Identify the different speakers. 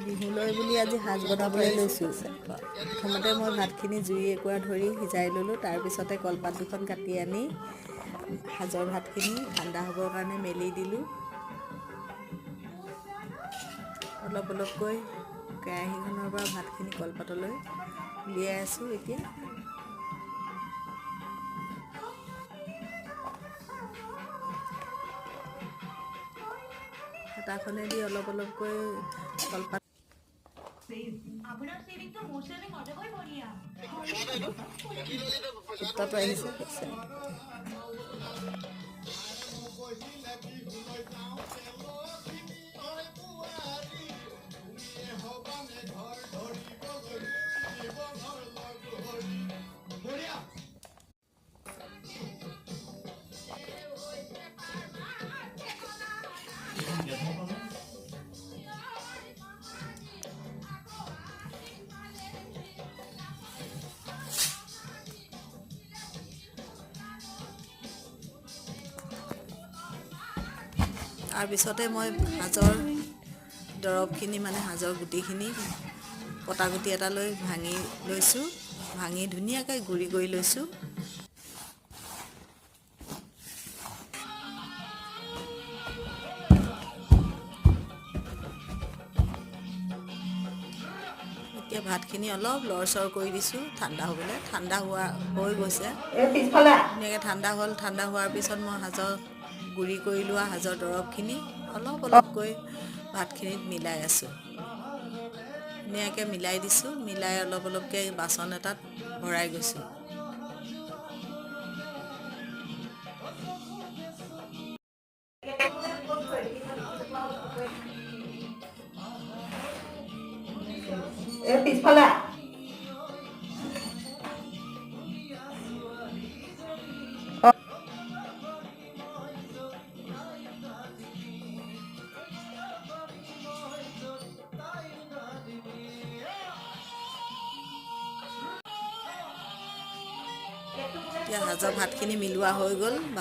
Speaker 1: বিহুলৈ বুলি আজি সাজ বনাবলৈ লৈছোঁ। প্ৰথমতে মই ভাতখিনি জুই একুৰা ধৰি সিজাই ল'লোঁ। তাৰপিছতে কলপাত দুখন কাটি আনি সাজৰ ভাতখিনি ঠাণ্ডা হ'বৰ কাৰণে মেলি দিলোঁ। অলপ অলপকৈ কেৰাহীখনৰ পৰা ভাতখিনি কলপাতলৈ উলিয়াই আছোঁ। এতিয়া হেতাখনেদি অলপ অলপকৈ কলপাত উত্তৰটো আহিছে। তাৰপিছতে মই সাজৰ দৰৱখিনি সাজৰ গুটিখিনি পটা গুটি এটা লৈ ভাঙি লৈছোঁ। ভাঙি ধুনীয়াকৈ গুড়ি কৰি লৈছোঁ। এতিয়া ভাতখিনি অলপ লৰচৰ কৰি দিছোঁ ঠাণ্ডা হ'বলৈ। ঠাণ্ডা হৈ গৈছে, ধুনীয়াকৈ ঠাণ্ডা হ'ল। ঠাণ্ডা হোৱাৰ পিছত মই সাজৰ গুড়ি কৰি লোৱা সাজৰ দৰৱখিনি অলপ অলপকৈ ভাতখিনিত মিলাই আছোঁ। ধুনীয়াকৈ মিলাই দিছোঁ। মিলাই অলপ অলপকৈ বাচন এটাত ভৰাই গৈছোঁ।
Speaker 2: পিছফালে
Speaker 1: এতিয়া সাজৰ ভাতখিনি মিলোৱা হৈ গ'ল।